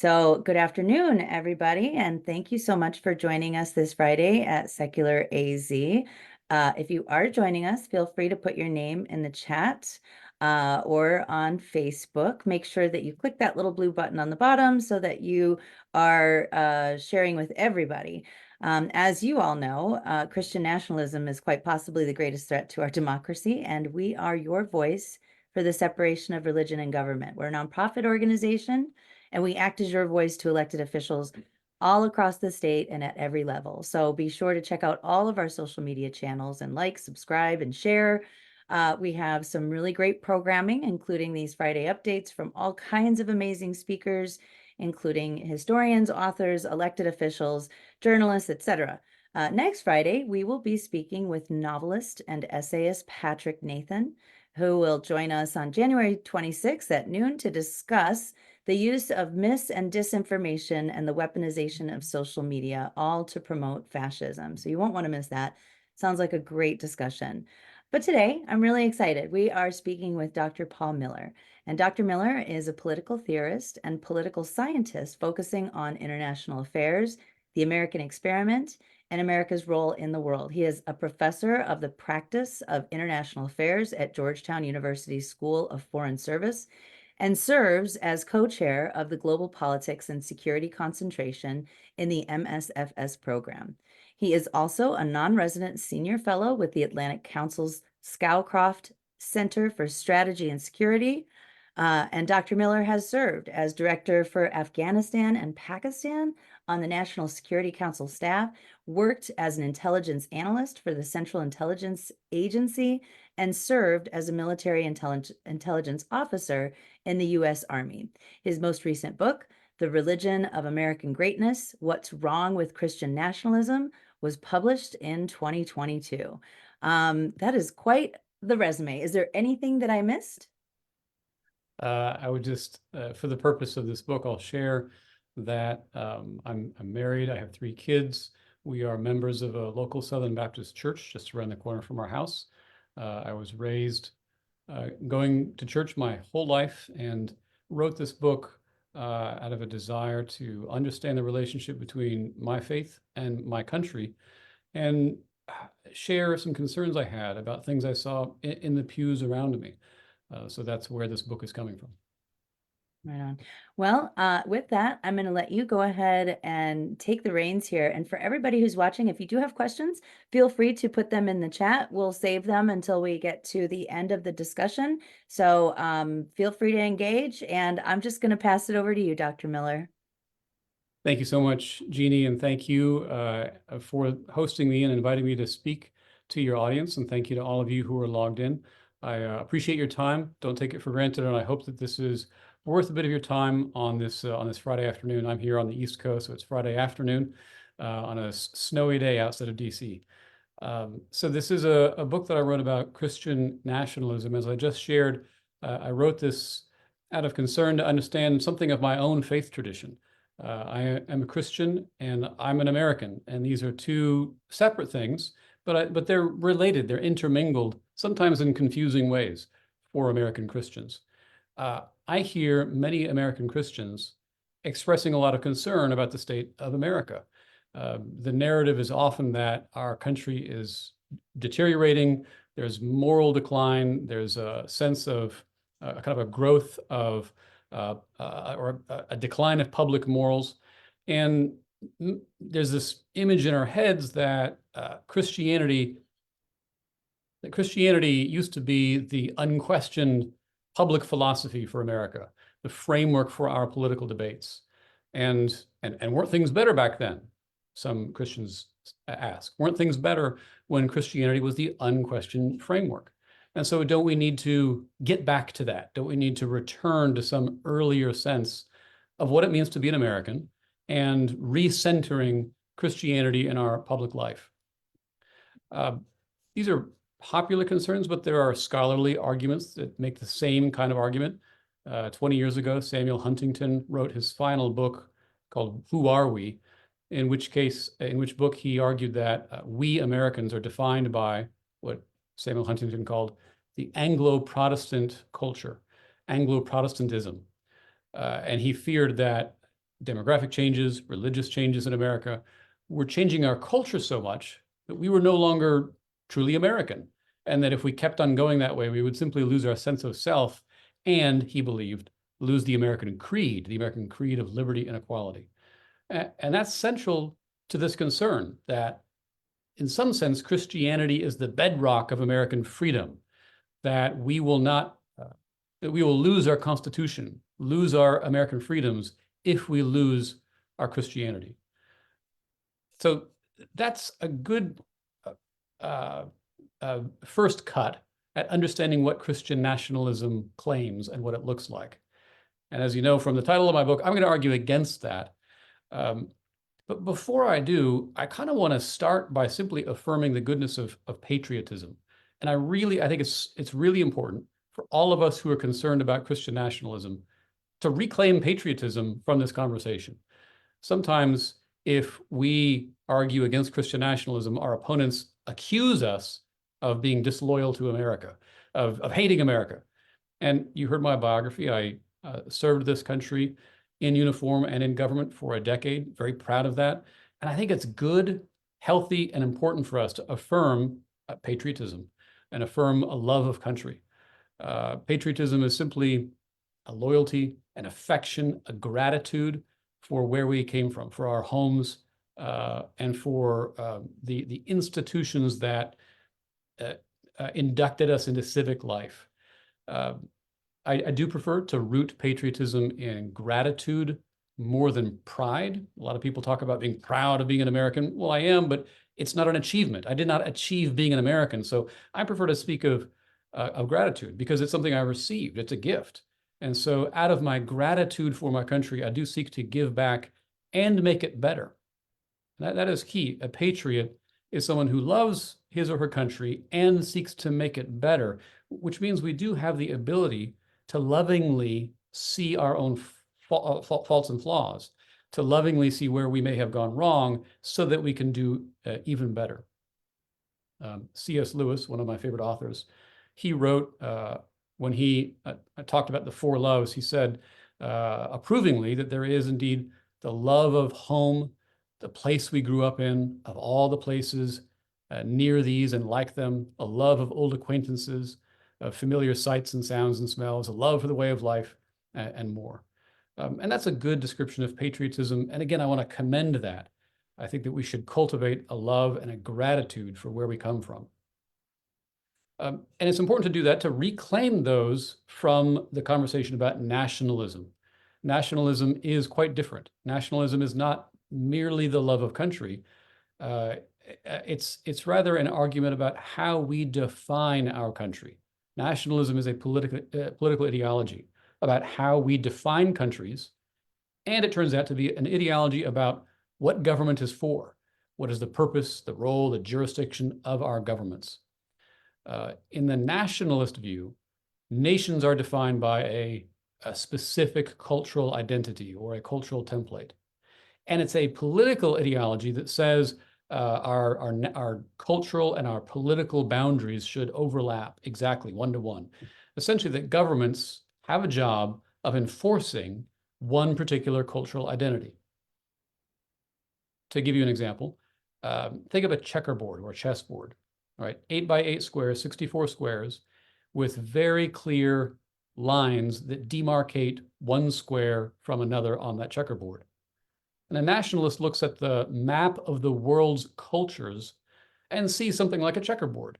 So, good afternoon, everybody, and thank you so much for joining us this Friday at Secular AZ. If you are joining us, feel free to put your name in the chat or on Facebook. Make sure that you click that little blue button on the bottom so that you are sharing with everybody. As you all know, Christian nationalism is quite possibly the greatest threat to our democracy, and we are your voice for the separation of religion and government. We're a nonprofit organization, and we act as your voice to elected officials all across the state and at every level. So be sure to check out all of our social media channels and like, subscribe, and share. We have some really great programming, including these Friday updates from all kinds of amazing speakers, including historians, authors, elected officials, journalists, etc. Next Friday, we will be speaking with novelist and essayist Patrick Nathan, who will join us on January 26th at noon to discuss the use of mis and disinformation and the weaponization of social media, all to promote fascism. So you won't want to miss that. Sounds like a great discussion. But today, I'm really excited. We are speaking with Dr. Paul Miller. And Dr. Miller is a political theorist and political scientist focusing on international affairs, the American experiment, and America's role in the world. He is a professor of the practice of international affairs at Georgetown University School of Foreign Service and serves as co-chair of the Global Politics and Security Concentration in the MSFS program. He is also a non-resident senior fellow with the Atlantic Council's Scowcroft Center for Strategy and Security. And Dr. Miller has served as director for Afghanistan and Pakistan on the National Security Council staff, worked as an intelligence analyst for the Central Intelligence Agency, and served as a military intelligence officer in the U.S. Army. His most recent book, The Religion of American Greatness: What's Wrong with Christian Nationalism, was published in 2022. That is quite the resume. Is there anything that I missed? I would just, for the purpose of this book, I'll share that I'm married. I have 3 kids. We are members of a local Southern Baptist church just around the corner from our house. I was raised going to church my whole life and wrote this book out of a desire to understand the relationship between my faith and my country and share some concerns I had about things I saw in the pews around me. So that's where this book is coming from. Right on. Well, with that, I'm going to let you go ahead and take the reins here. And for everybody who's watching, if you do have questions, feel free to put them in the chat. We'll save them until we get to the end of the discussion. So feel free to engage. And I'm just going to pass it over to you, Dr. Miller. Thank you so much, Jeannie, and thank you for hosting me and inviting me to speak to your audience. And thank you to all of you who are logged in. I appreciate your time. Don't take it for granted, and I hope that this is worth a bit of your time on this Friday afternoon. I'm here on the East Coast, so it's Friday afternoon on a snowy day outside of DC. So this is a book that I wrote about Christian nationalism. As I just shared, I wrote this out of concern to understand something of my own faith tradition. I am a Christian and I'm an American, and these are 2 separate things, but they're related, they're intermingled, sometimes in confusing ways for American Christians. I hear many American Christians expressing a lot of concern about the state of America. The narrative is often that our country is deteriorating, there's moral decline, there's a sense of kind of a growth of or a decline of public morals. And there's this image in our heads that Christianity used to be the unquestioned public philosophy for America, the framework for our political debates. And weren't things better back then? Some Christians ask. Weren't things better when Christianity was the unquestioned framework? And so don't we need to get back to that? Don't we need to return to some earlier sense of what it means to be an American and recentering Christianity in our public life? These are popular concerns, but there are scholarly arguments that make the same kind of argument. 20 years ago, Samuel Huntington wrote his final book called Who Are We? In which book he argued that we Americans are defined by what Samuel Huntington called the Anglo-Protestant culture, Anglo-Protestantism. And he feared that demographic changes, religious changes in America were changing our culture so much that we were no longer truly American. And that if we kept on going that way, we would simply lose our sense of self and, he believed, lose the American creed of liberty and equality. And that's central to this concern that, in some sense, Christianity is the bedrock of American freedom, that we will lose our Constitution, lose our American freedoms if we lose our Christianity. So that's a good first cut at understanding what Christian nationalism claims and what it looks like. And as you know from the title of my book, I'm going to argue against that. But before I do, I kind of want to start by simply affirming the goodness of patriotism. And I think it's really important for all of us who are concerned about Christian nationalism to reclaim patriotism from this conversation. Sometimes if we argue against Christian nationalism, our opponents accuse us of being disloyal to America, of hating America. And you heard my biography. I served this country in uniform and in government for a decade, very proud of that. And I think it's good, healthy, and important for us to affirm patriotism and affirm a love of country. Patriotism is simply a loyalty, an affection, a gratitude for where we came from, for our homes, and for the institutions that inducted us into civic life. I do prefer to root patriotism in gratitude more than pride. A lot of people talk about being proud of being an American. Well, I am, but it's not an achievement. I did not achieve being an American. So I prefer to speak of gratitude because it's something I received. It's a gift. And so out of my gratitude for my country, I do seek to give back and make it better. That is key. A patriot is someone who loves his or her country and seeks to make it better, which means we do have the ability to lovingly see our own faults and flaws, to lovingly see where we may have gone wrong so that we can do even better. C.S. Lewis, one of my favorite authors, he wrote, when he talked about the four loves, he said approvingly that there is indeed the love of home, the place we grew up in, of all the places near these and like them, a love of old acquaintances, of familiar sights and sounds and smells, a love for the way of life, and more. And that's a good description of patriotism. And again, I want to commend that. I think that we should cultivate a love and a gratitude for where we come from. And it's important to do that to reclaim those from the conversation about nationalism. Nationalism is quite different. Nationalism is not merely the love of country. It's rather an argument about how we define our country. Nationalism is a political ideology about how we define countries, and it turns out to be an ideology about what government is for, what is the purpose, the role, the jurisdiction of our governments. In the nationalist view, nations are defined by a specific cultural identity or a cultural template. And it's a political ideology that says our cultural and our political boundaries should overlap exactly one-to-one. Essentially, that governments have a job of enforcing one particular cultural identity. To give you an example, think of a checkerboard or a chessboard, right? 8 by 8 squares, 64 squares, with very clear lines that demarcate one square from another on that checkerboard. And a nationalist looks at the map of the world's cultures and sees something like a checkerboard.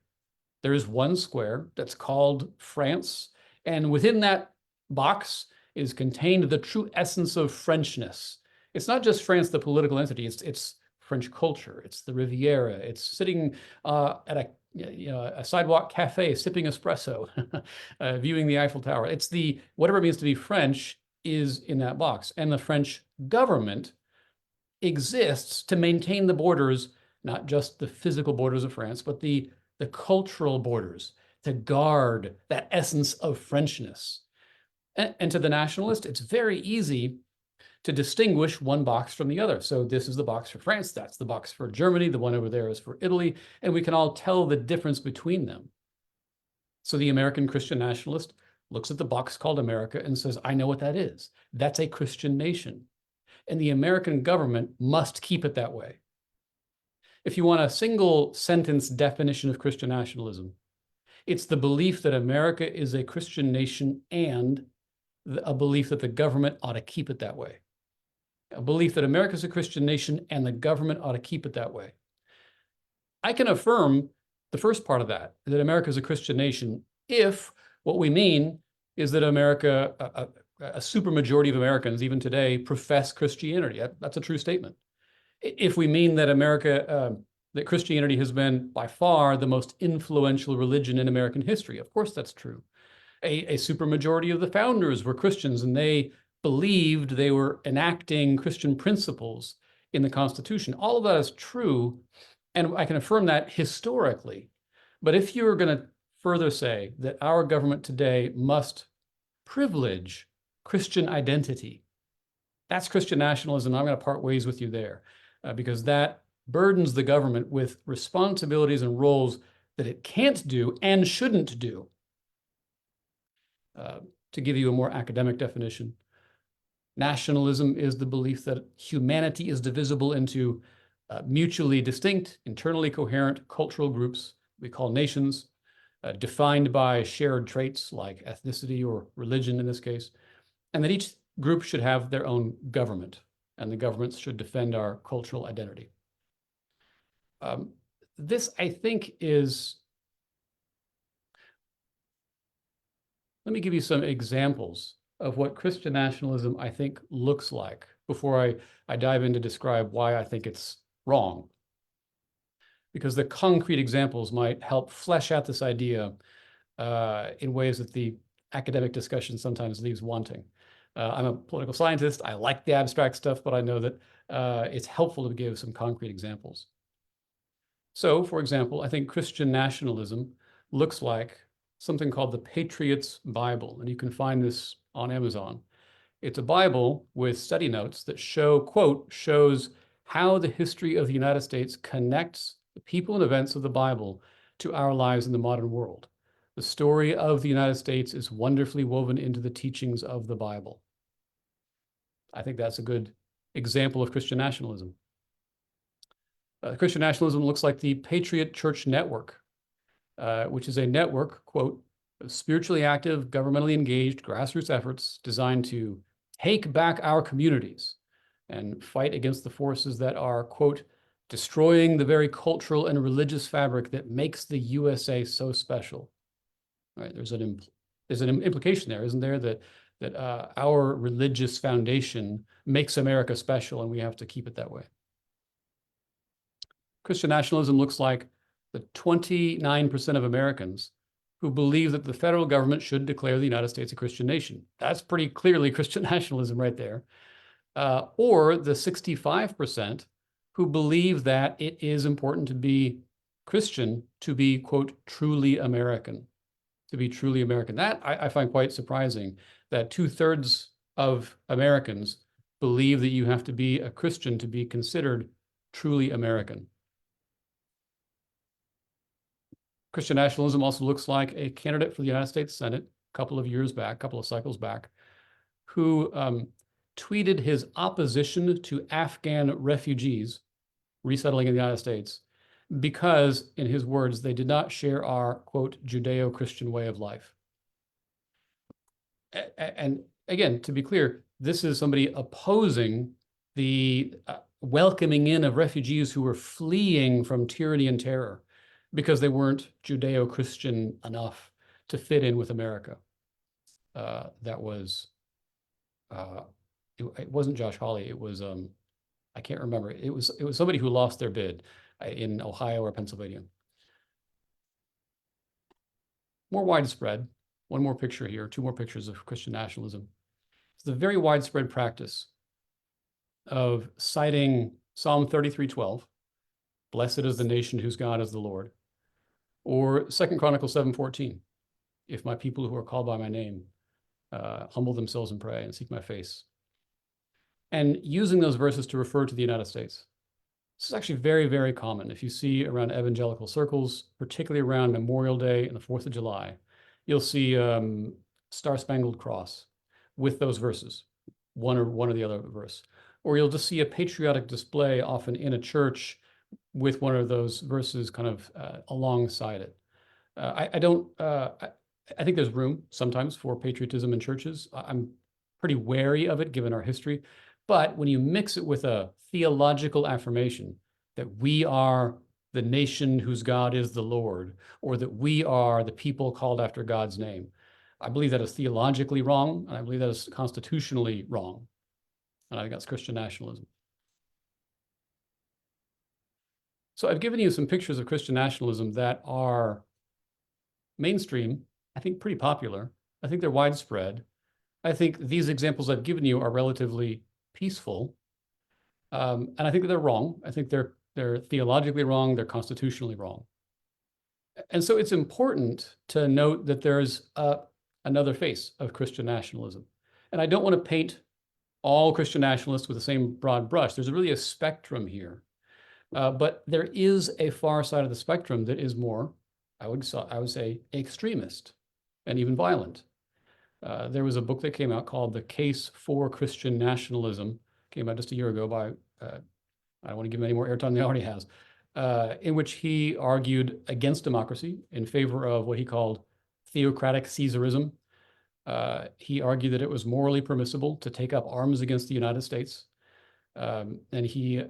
There is one square that's called France, and within that box is contained the true essence of Frenchness. It's not just France, the political entity, it's French culture, it's the Riviera, it's sitting at a sidewalk cafe sipping espresso, viewing the Eiffel Tower. It's whatever it means to be French is in that box. And the French government exists to maintain the borders, not just the physical borders of France, but the cultural borders, to guard that essence of Frenchness. And to the nationalist, it's very easy to distinguish one box from the other. So this is the box for France, that's the box for Germany, the one over there is for Italy, and we can all tell the difference between them. So the American Christian nationalist looks at the box called America and says, I know what that is. That's a Christian nation. and the American government must keep it that way. If you want a single sentence definition of Christian nationalism, it's the belief that America is a Christian nation and a belief that the government ought to keep it that way. A belief that America is a Christian nation and the government ought to keep it that way. I can affirm the first part of that America is a Christian nation, if what we mean is that America, a supermajority of Americans, even today, profess Christianity. That's a true statement. If we mean that that Christianity has been by far the most influential religion in American history, of course that's true. A supermajority of the founders were Christians, and they believed they were enacting Christian principles in the Constitution. All of that is true, and I can affirm that historically. But if you're going to further say that our government today must privilege Christian identity, that's Christian nationalism. I'm going to part ways with you there, because that burdens the government with responsibilities and roles that it can't do and shouldn't do. To give you a more academic definition, nationalism is the belief that humanity is divisible into mutually distinct, internally coherent cultural groups we call nations, defined by shared traits like ethnicity or religion in this case, and that each group should have their own government, and the governments should defend our cultural identity. This, I think, is... Let me give you some examples of what Christian nationalism, I think, looks like before I dive in to describe why I think it's wrong. Because the concrete examples might help flesh out this idea in ways that the academic discussion sometimes leaves wanting. I'm a political scientist. I like the abstract stuff, but I know that it's helpful to give some concrete examples. So, for example, I think Christian nationalism looks like something called the Patriot's Bible, and you can find this on Amazon. It's a Bible with study notes that shows how the history of the United States connects the people and events of the Bible to our lives in the modern world. The story of the United States is wonderfully woven into the teachings of the Bible. I think that's a good example of Christian nationalism. Christian nationalism looks like the Patriot Church Network, which is a network, quote, of spiritually active, governmentally engaged grassroots efforts designed to take back our communities and fight against the forces that are, quote, destroying the very cultural and religious fabric that makes the USA so special. Right? There's an implication there, isn't there, that our religious foundation makes America special, and we have to keep it that way. Christian nationalism looks like the 29% of Americans who believe that the federal government should declare the United States a Christian nation. That's pretty clearly Christian nationalism right there. Or the 65% who believe that it is important to be Christian to be, quote, truly American, to be truly American. That I find quite surprising, that 2/3 of Americans believe that you have to be a Christian to be considered truly American. Christian nationalism also looks like a candidate for the United States Senate a couple of cycles back, who tweeted his opposition to Afghan refugees resettling in the United States because, in his words, they did not share our, quote, Judeo-Christian way of life. And again, to be clear, this is somebody opposing the welcoming in of refugees who were fleeing from tyranny and terror because they weren't Judeo-Christian enough to fit in with America. It wasn't Josh Hawley. It was, I can't remember. It was somebody who lost their bid in Ohio or Pennsylvania. More widespread, one more picture here, two more pictures of Christian nationalism. It's the very widespread practice of citing Psalm 33:12, blessed is the nation whose God is the Lord, or 2 Chronicles 7:14, if my people who are called by my name humble themselves and pray and seek my face. And using those verses to refer to the United States. This is actually very, very common. If you see around evangelical circles, particularly around Memorial Day and the 4th of July, you'll see Star Spangled Cross with those verses, one or the other verse. or you'll just see a patriotic display often in a church with one of those verses kind of alongside it. I think there's room sometimes for patriotism in churches. I'm pretty wary of it given our history. But when you mix it with a theological affirmation that we are the nation whose God is the Lord, or that we are the people called after God's name, I believe that is theologically wrong, and I believe that is constitutionally wrong. And I think that's Christian nationalism. So I've given you some pictures of Christian nationalism that are mainstream, I think pretty popular. I think they're widespread. I think these examples I've given you are relatively peaceful. And I think that they're wrong. I think they're theologically wrong, they're constitutionally wrong. And so it's important to note that there's another face of Christian nationalism. And I don't want to paint all Christian nationalists with the same broad brush. There's really a spectrum here. But there is a far side of the spectrum that is more, I would say, extremist and even violent. There was a book that came out called The Case for Christian Nationalism, came out just a year ago by, I don't want to give him any more airtime than he already has, in which he argued against democracy in favor of what he called theocratic Caesarism. He argued that it was morally permissible to take up arms against the United States. And he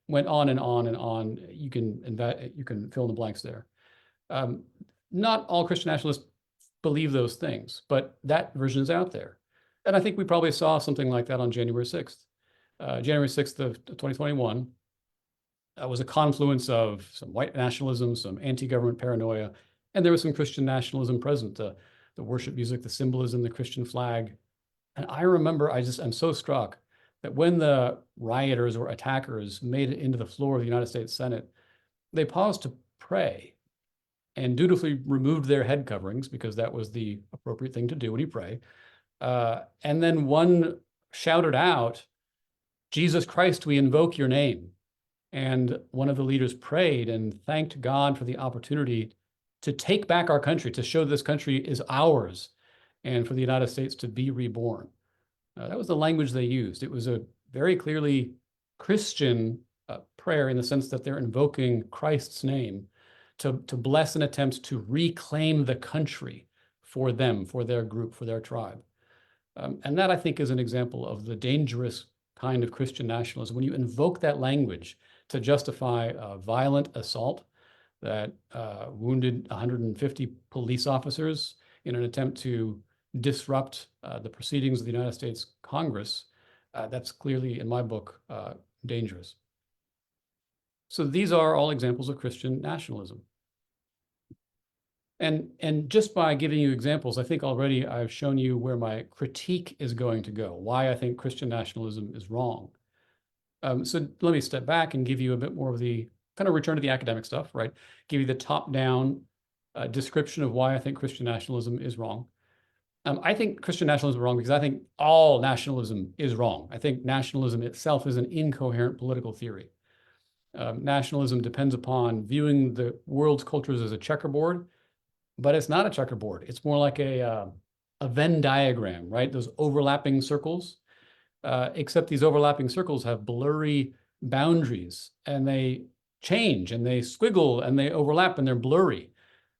went on and on and on. You can fill in the blanks there. Not all Christian nationalists believe those things, but that version is out there. And I think we probably saw something like that on January 6th. January 6th of 2021 was a confluence of some white nationalism, some anti-government paranoia, and there was some Christian nationalism present, the worship music, the symbolism, the Christian flag. And I remember, I'm so struck that when the rioters or attackers made it into the floor of the United States Senate, they paused to pray and dutifully removed their head coverings because that was the appropriate thing to do when you pray. And then one shouted out, "Jesus Christ, we invoke your name." And one of the leaders prayed and thanked God for the opportunity to take back our country, to show this country is ours, and for the United States to be reborn. That was the language they used. It was a very clearly Christian prayer in the sense that they're invoking Christ's name to bless an attempt to reclaim the country for them, for their group, for their tribe. And that, I think, is an example of the dangerous kind of Christian nationalism. When you invoke that language to justify a violent assault that wounded 150 police officers in an attempt to disrupt the proceedings of the United States Congress, that's clearly, in my book, dangerous. So these are all examples of Christian nationalism. And just by giving you examples, I think already I've shown you where my critique is going to go, why I think Christian nationalism is wrong. So let me step back and give you a bit more of the kind of return to the academic stuff, right? Give you the top-down description of why I think Christian nationalism is wrong. I think Christian nationalism is wrong because I think all nationalism is wrong. I think nationalism itself is an incoherent political theory. Nationalism depends upon viewing the world's cultures as a checkerboard, but it's not a checkerboard. It's more like a Venn diagram, right? Those overlapping circles, except these overlapping circles have blurry boundaries and they change and they squiggle and they overlap and they're blurry.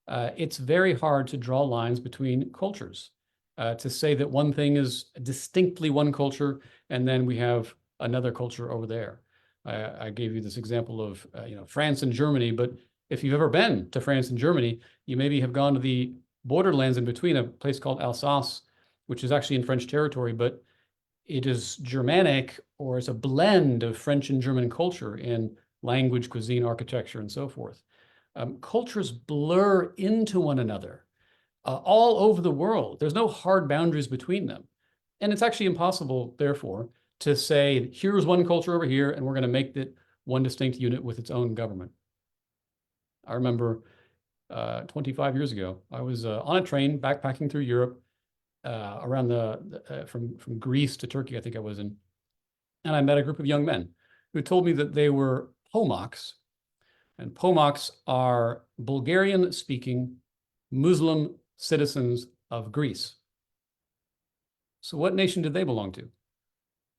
It's very hard to draw lines between cultures, to say that one thing is distinctly one culture and then we have another culture over there. I gave you this example of France and Germany, but if you've ever been to France and Germany, you maybe have gone to the borderlands in between, a place called Alsace, which is actually in French territory, but it is Germanic, or it's a blend of French and German culture in language, cuisine, architecture, and so forth. Cultures blur into one another all over the world. There's no hard boundaries between them. And it's actually impossible, therefore, to say, here's one culture over here, and we're going to make it one distinct unit with its own government. I remember 25 years ago, I was on a train backpacking through Europe, around from Greece to Turkey, I think I was in. And I met a group of young men who told me that they were Pomaks. And Pomaks are Bulgarian-speaking Muslim citizens of Greece. So what nation did they belong to?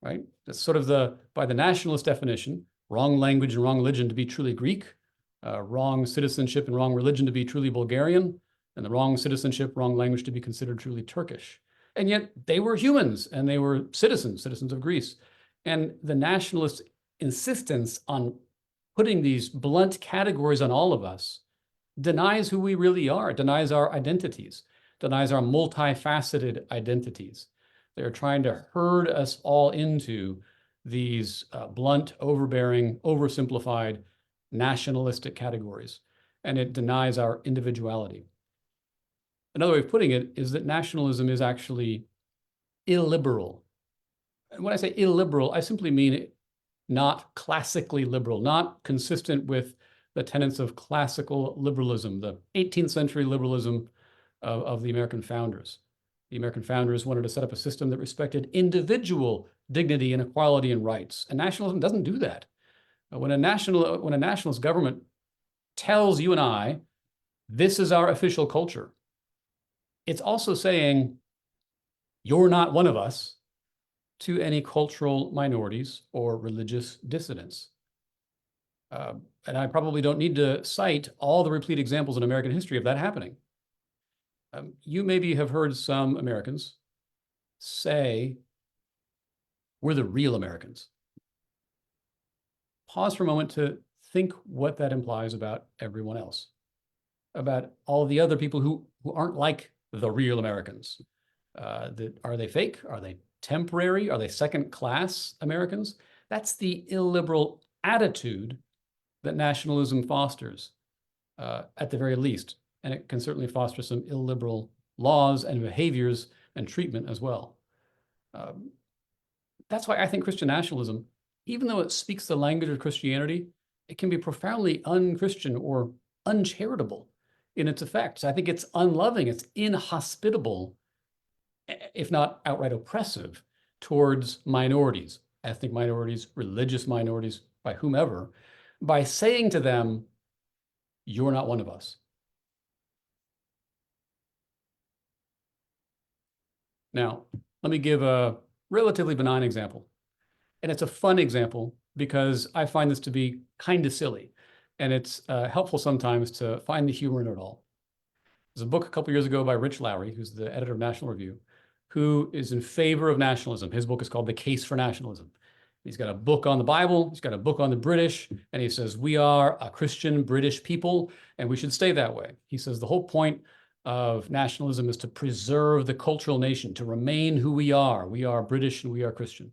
right? That's sort of by the nationalist definition, wrong language and wrong religion to be truly Greek, wrong citizenship and wrong religion to be truly Bulgarian, and the wrong citizenship, wrong language to be considered truly Turkish. And yet they were humans and they were citizens of Greece. And the nationalist insistence on putting these blunt categories on all of us denies who we really are, denies our identities, denies our multifaceted identities. They're trying to herd us all into these blunt, overbearing, oversimplified, nationalistic categories, and it denies our individuality. Another way of putting it is that nationalism is actually illiberal. And when I say illiberal, I simply mean not classically liberal, not consistent with the tenets of classical liberalism, the 18th century liberalism of the American founders. The American founders wanted to set up a system that respected individual dignity and equality and rights. And nationalism doesn't do that. When a nationalist government tells you and I, this is our official culture, it's also saying, you're not one of us, to any cultural minorities or religious dissidents. And I probably don't need to cite all the replete examples in American history of that happening. You maybe have heard some Americans say, we're the real Americans. Pause for a moment to think what that implies about everyone else, about all the other people who aren't like the real Americans. Are they fake? Are they temporary? Are they second-class Americans? That's the illiberal attitude that nationalism fosters, at the very least. And it can certainly foster some illiberal laws and behaviors and treatment as well. That's why I think Christian nationalism, even though it speaks the language of Christianity, it can be profoundly un-Christian or uncharitable in its effects. I think it's unloving, it's inhospitable, if not outright oppressive, towards minorities, ethnic minorities, religious minorities, by whomever, by saying to them, you're not one of us. Now, let me give a relatively benign example. And it's a fun example because I find this to be kind of silly. And it's helpful sometimes to find the humor in it all. There's a book a couple years ago by Rich Lowry, who's the editor of National Review, who is in favor of nationalism. His book is called The Case for Nationalism. He's got a book on the Bible, he's got a book on the British, and he says, we are a Christian British people, and we should stay that way. He says the whole point of nationalism is to preserve the cultural nation, to remain who we are. We are British and we are Christian.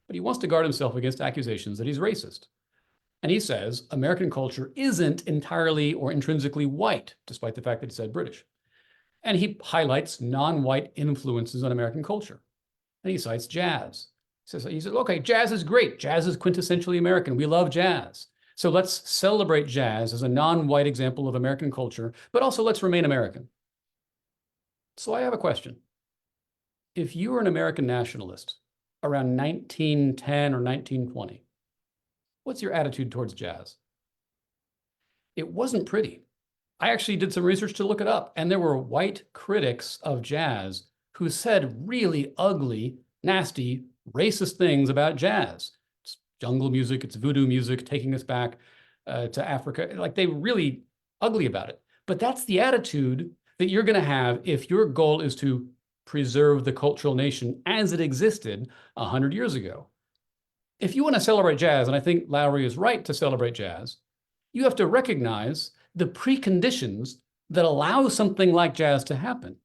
But he wants to guard himself against accusations that he's racist. And he says American culture isn't entirely or intrinsically white, despite the fact that he said British. And he highlights non-white influences on American culture. And he cites jazz. He says, okay, jazz is great. Jazz is quintessentially American. We love jazz. So let's celebrate jazz as a non-white example of American culture, but also let's remain American. So I have a question. If you were an American nationalist around 1910 or 1920, what's your attitude towards jazz? It wasn't pretty. I actually did some research to look it up, and there were white critics of jazz who said really ugly, nasty, racist things about jazz. It's jungle music, it's voodoo music, taking us back to Africa. Like, they were really ugly about it. But that's the attitude that you're going to have if your goal is to preserve the cultural nation as it existed 100 years ago. If you want to celebrate jazz, and I think Lowry is right to celebrate jazz, you have to recognize the preconditions that allow something like jazz to happen.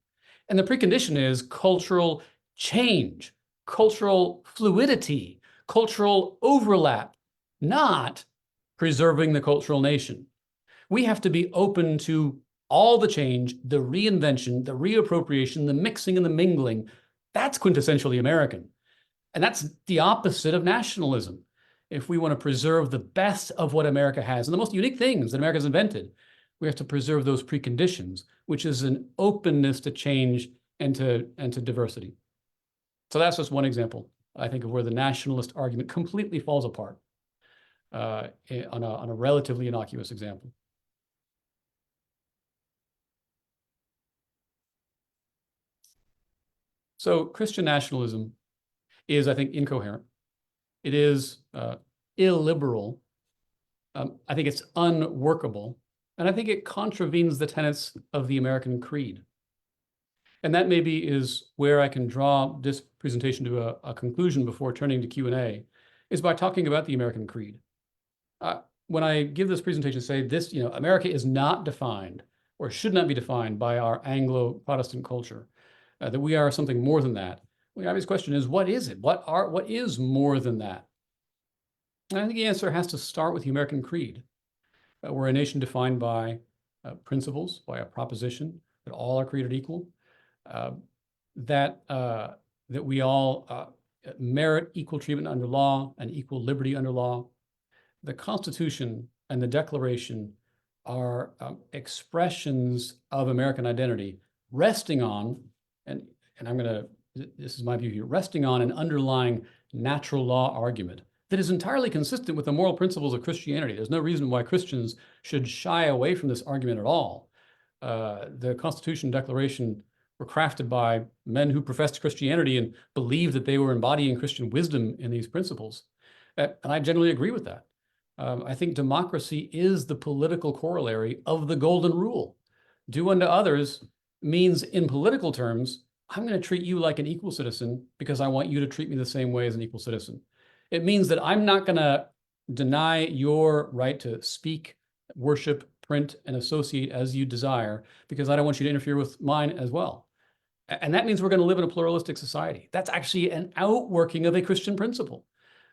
And the precondition is cultural change, cultural fluidity, cultural overlap, not preserving the cultural nation. We have to be open to all the change, the reinvention, the reappropriation, the mixing and the mingling. That's quintessentially American. And that's the opposite of nationalism. If we want to preserve the best of what America has and the most unique things that America's invented, we have to preserve those preconditions, which is an openness to change and to diversity. So that's just one example, I think, of where the nationalist argument completely falls apart on a relatively innocuous example. So Christian nationalism is, I think, incoherent. It is illiberal. I think it's unworkable. And I think it contravenes the tenets of the American creed. And that maybe is where I can draw this presentation to a conclusion before turning to Q&A, is by talking about the American creed. When I give this presentation, say this, America is not defined or should not be defined by our Anglo-Protestant culture, that we are something more than that. The obvious question is, what is it? What is more than that? And I think the answer has to start with the American creed. We're a nation defined by principles, by a proposition that all are created equal, that we all merit equal treatment under law and equal liberty under law. The Constitution and the Declaration are expressions of American identity, resting on, and this is my view here, resting on an underlying natural law argument that is entirely consistent with the moral principles of Christianity. There's no reason why Christians should shy away from this argument at all. The Constitution and Declaration were crafted by men who professed Christianity and believed that they were embodying Christian wisdom in these principles. And I generally agree with that. I think democracy is the political corollary of the golden rule. Do unto others means, in political terms, I'm going to treat you like an equal citizen because I want you to treat me the same way as an equal citizen. It means that I'm not going to deny your right to speak, worship, print, and associate as you desire because I don't want you to interfere with mine as well. And that means we're going to live in a pluralistic society. That's actually an outworking of a Christian principle,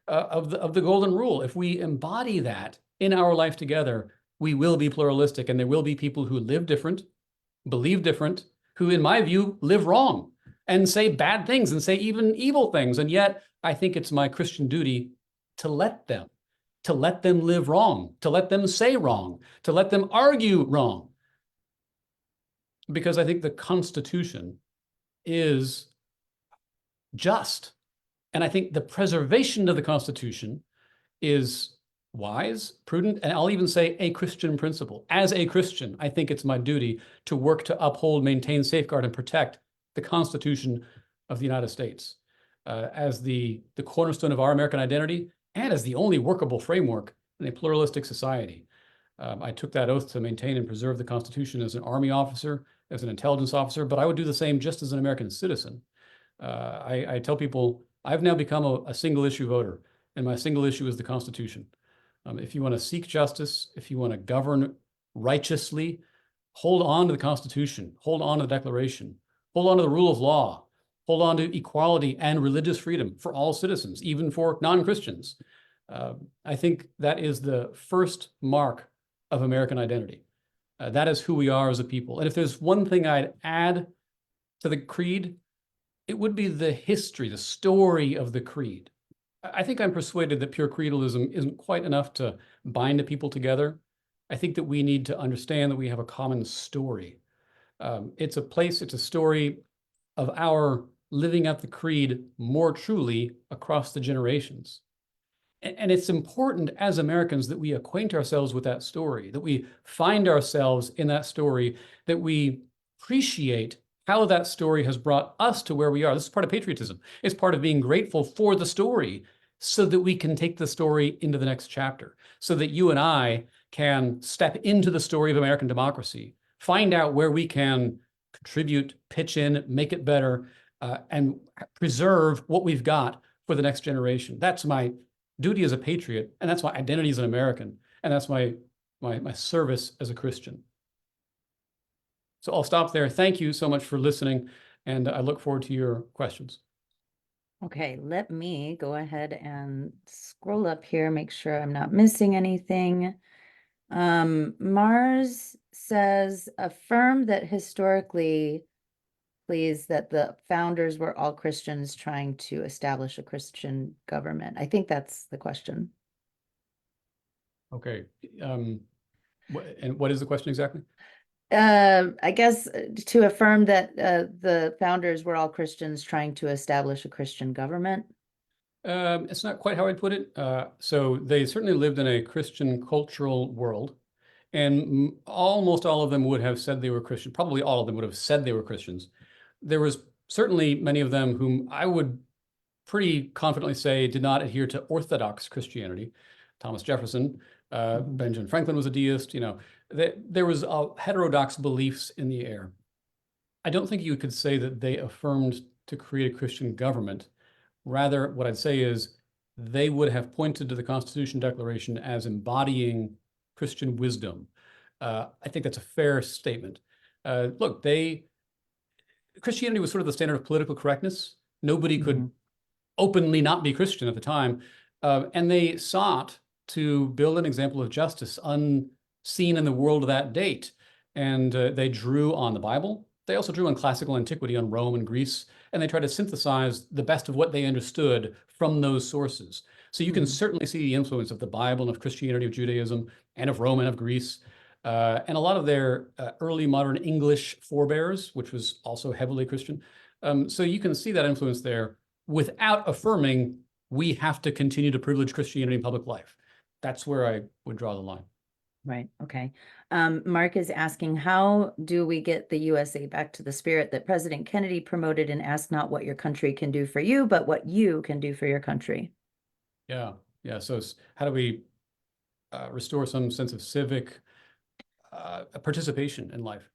of the golden rule. If we embody that in our life together, we will be pluralistic, and there will be people who live different, believe different, who, in my view, live wrong and say bad things and say even evil things. And yet, I think it's my Christian duty to let them live wrong, to let them say wrong, to let them argue wrong. Because I think the Constitution is just. And I think the preservation of the Constitution is wise, prudent, and I'll even say a Christian principle. As a Christian, I think it's my duty to work to uphold, maintain, safeguard, and protect the Constitution of the United States as the cornerstone of our American identity and as the only workable framework in a pluralistic society. I took that oath to maintain and preserve the Constitution as an Army officer, as an intelligence officer, but I would do the same just as an American citizen. I tell people, I've now become a single issue voter, and my single issue is the Constitution. If you want to seek justice, if you want to govern righteously, hold on to the Constitution, hold on to the Declaration, hold on to the rule of law, hold on to equality and religious freedom for all citizens, even for non-Christians. I think that is the first mark of American identity. That is who we are as a people. And if there's one thing I'd add to the creed, it would be the history, the story of the creed. I think I'm persuaded that pure creedalism isn't quite enough to bind the people together. I think that we need to understand that we have a common story. It's a story of our living out the creed more truly across the generations. And it's important as Americans that we acquaint ourselves with that story, that we find ourselves in that story, that we appreciate how that story has brought us to where we are. This is part of patriotism. It's part of being grateful for the story so that we can take the story into the next chapter, so that you and I can step into the story of American democracy, find out where we can contribute, pitch in, make it better, and preserve what we've got for the next generation. That's my duty as a patriot, and that's my identity as an American, and that's my service as a Christian. So I'll stop there. Thank you so much for listening, and I look forward to your questions. Okay, let me go ahead and scroll up here, make sure I'm not missing anything. Mars says, affirm that historically, please, that the founders were all Christians trying to establish a Christian government. I think that's the question. Okay. And what is the question exactly? I guess to affirm that the founders were all Christians trying to establish a Christian government. It's not quite how I'd put it. So they certainly lived in a Christian cultural world, and almost all of them would have said they were Christian. Probably all of them would have said they were Christians. There was certainly many of them whom I would pretty confidently say did not adhere to Orthodox Christianity. Thomas Jefferson, Benjamin Franklin was a deist. There was heterodox beliefs in the air. I don't think you could say that they affirmed to create a Christian government. Rather, what I'd say is they would have pointed to the Constitution Declaration as embodying Christian wisdom. I think that's a fair statement. Look, Christianity was sort of the standard of political correctness. Nobody could openly not be Christian at the time. And they sought to build an example of justice unseen in the world of that date. And they drew on the Bible. They also drew on classical antiquity, on Rome and Greece, and they tried to synthesize the best of what they understood from those sources. So you can certainly see the influence of the Bible and of Christianity, of Judaism, and of Rome and of Greece. And a lot of their early modern English forebears, which was also heavily Christian. So you can see that influence there without affirming we have to continue to privilege Christianity in public life. That's where I would draw the line. Right. Okay. Mark is asking, how do we get the USA back to the spirit that President Kennedy promoted and ask not what your country can do for you, but what you can do for your country? Yeah. So how do we restore some sense of civic participation in life?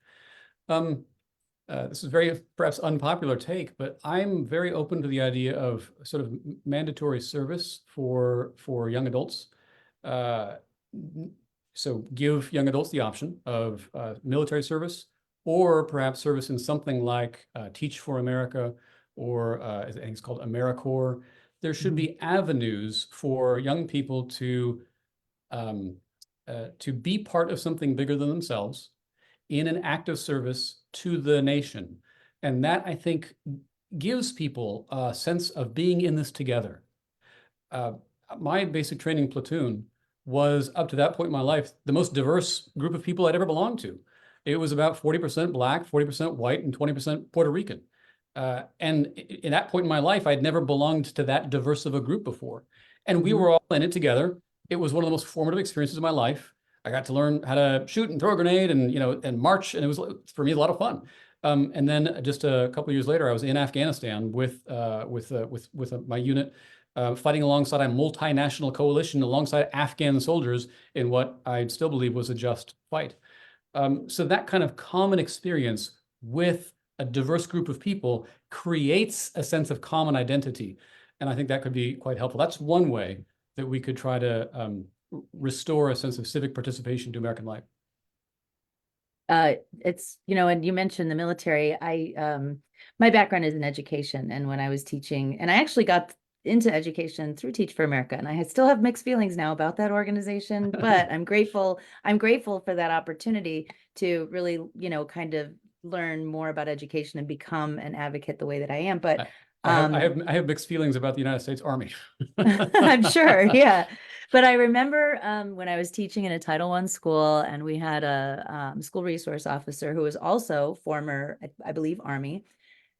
This is very perhaps unpopular take, but I'm very open to the idea of sort of mandatory service for young adults. So give young adults the option of military service, or perhaps service in something like Teach for America, or I think it's called AmeriCorps. There should be avenues for young people to be part of something bigger than themselves in an act of service to the nation. And that, I think, gives people a sense of being in this together. My basic training platoon was, up to that point in my life, the most diverse group of people I'd ever belonged to. It was about 40% Black, 40% white, and 20% Puerto Rican. And in that point in my life, I'd never belonged to that diverse of a group before. And we were all in it together. It was one of the most formative experiences of my life. I got to learn how to shoot and throw a grenade and march, and it was, for me, a lot of fun. And then just a couple of years later, I was in Afghanistan with my unit, fighting alongside a multinational coalition alongside Afghan soldiers in what I still believe was a just fight. So that kind of common experience with a diverse group of people creates a sense of common identity. And I think that could be quite helpful. That's one way that we could try to restore a sense of civic participation to American life. It's, and you mentioned the military. My background is in education. And when I was teaching, and I actually got into education through Teach for America, and I still have mixed feelings now about that organization, but I'm grateful for that opportunity to really, kind of learn more about education and become an advocate the way that I am. But I have mixed feelings about the United States Army. I'm sure, yeah. But I remember when I was teaching in a Title I school, and we had a school resource officer who was also former, I believe, Army.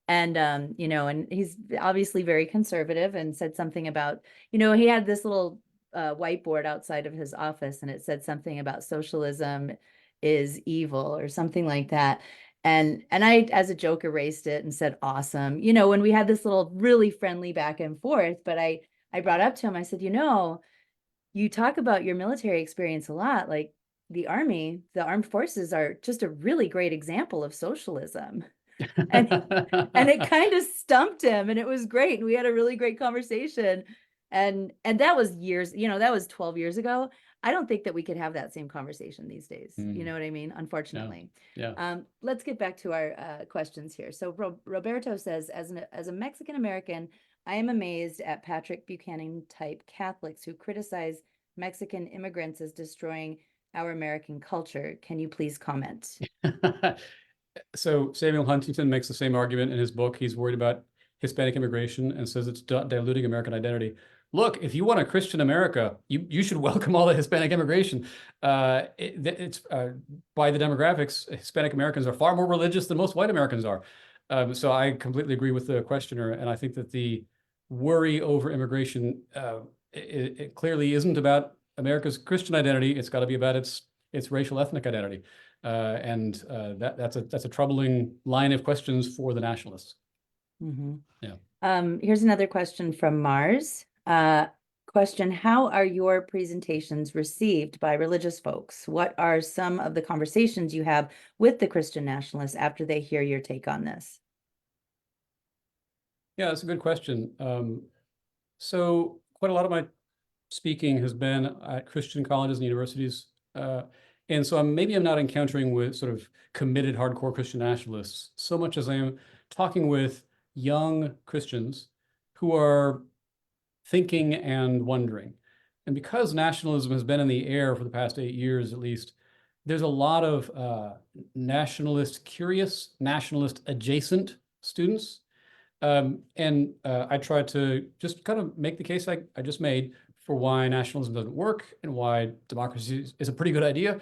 And, and he's obviously very conservative, and said something about, he had this little whiteboard outside of his office, and it said something about socialism is evil or something like that. And I, as a joke, erased it and said, awesome, when we had this little really friendly back and forth. But I brought up to him, I said, you talk about your military experience a lot, like the Army, the armed forces are just a really great example of socialism. And it kind of stumped him, and it was great. And we had a really great conversation. And that was years, that was 12 years ago. I don't think that we could have that same conversation these days. You know what I mean? Unfortunately. Yeah. Let's get back to our questions here. So Roberto says, as a Mexican American, I am amazed at Patrick Buchanan type Catholics who criticize Mexican immigrants as destroying our American culture. Can you please comment? So Samuel Huntington makes the same argument in his book. He's worried about Hispanic immigration and says it's diluting American identity. Look, if you want a Christian America, you should welcome all the Hispanic immigration. It's by the demographics, Hispanic Americans are far more religious than most white Americans are. So I completely agree with the questioner, and I think that the worry over immigration it clearly isn't about America's Christian identity. It's got to be about its racial ethnic identity. That's a troubling line of questions for the nationalists. Mhm. Yeah. Here's another question from Mars. Question, how are your presentations received by religious folks? What are some of the conversations you have with the Christian nationalists after they hear your take on this? Yeah, that's a good question. So quite a lot of my speaking has been at Christian colleges and universities. And so maybe I'm not encountering with sort of committed hardcore Christian nationalists so much as I am talking with young Christians who are thinking and wondering. And because nationalism has been in the air for the past 8 years at least, there's a lot of nationalist curious, nationalist adjacent students. I try to just kind of make the case I just made for why nationalism doesn't work and why democracy is a pretty good idea.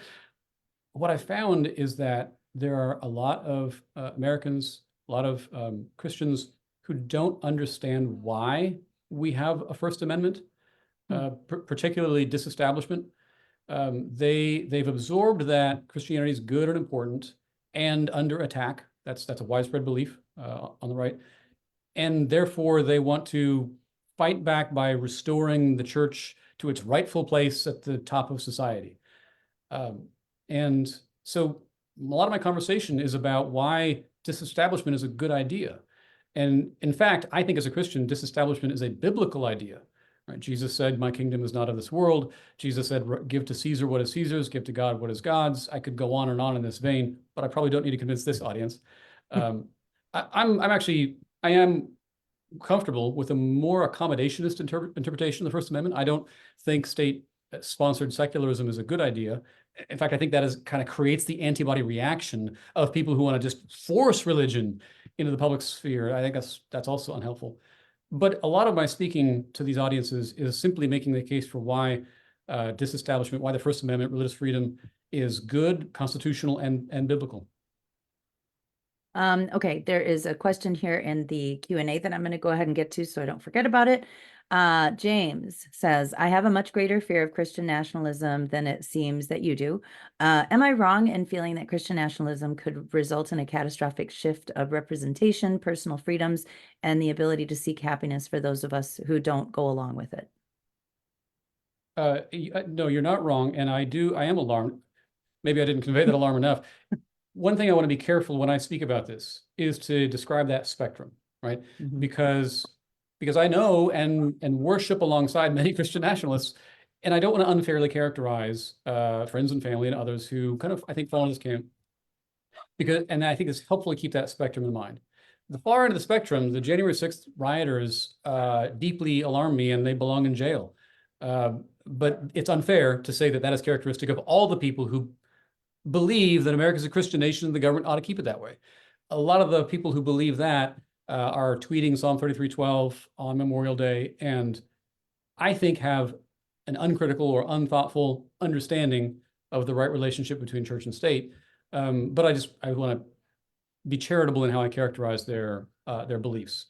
What I found is that there are a lot of Americans, a lot of Christians who don't understand why we have a First Amendment, particularly disestablishment. They've absorbed that Christianity is good and important and under attack. That's a widespread belief on the right. And therefore, they want to fight back by restoring the church to its rightful place at the top of society. And so a lot of my conversation is about why disestablishment is a good idea. And in fact, I think as a Christian, disestablishment is a biblical idea. Right? Jesus said, "My kingdom is not of this world." Jesus said, "Give to Caesar what is Caesar's, give to God what is God's." I could go on and on in this vein, but I probably don't need to convince this audience. I am comfortable with a more accommodationist interpretation of the First Amendment. I don't think state-sponsored secularism is a good idea. In fact, I think that kind of creates the antibody reaction of people who want to just force religion into the public sphere. I think that's also unhelpful. But a lot of my speaking to these audiences is simply making the case for why disestablishment, why the First Amendment, religious freedom is good, constitutional, and biblical. Okay, there is a question here in the Q&A that I'm going to go ahead and get to so I don't forget about it. James says, I have a much greater fear of Christian nationalism than it seems that you do. Am I wrong in feeling that Christian nationalism could result in a catastrophic shift of representation, personal freedoms, and the ability to seek happiness for those of us who don't go along with it? No, you're not wrong. And I am alarmed. Maybe I didn't convey that alarm enough. One thing I want to be careful when I speak about this is to describe that spectrum, right? Mhm. Because I know and worship alongside many Christian nationalists, and I don't want to unfairly characterize friends and family and others who kind of, I think, fall in this camp. And I think it's helpful to keep that spectrum in mind. The far end of the spectrum, the January 6th rioters deeply alarm me, and they belong in jail. But it's unfair to say that that is characteristic of all the people who believe that America is a Christian nation and the government ought to keep it that way. A lot of the people who believe that are tweeting Psalm 33:12 on Memorial Day, and I think have an uncritical or unthoughtful understanding of the right relationship between church and state. But I want to be charitable in how I characterize their beliefs.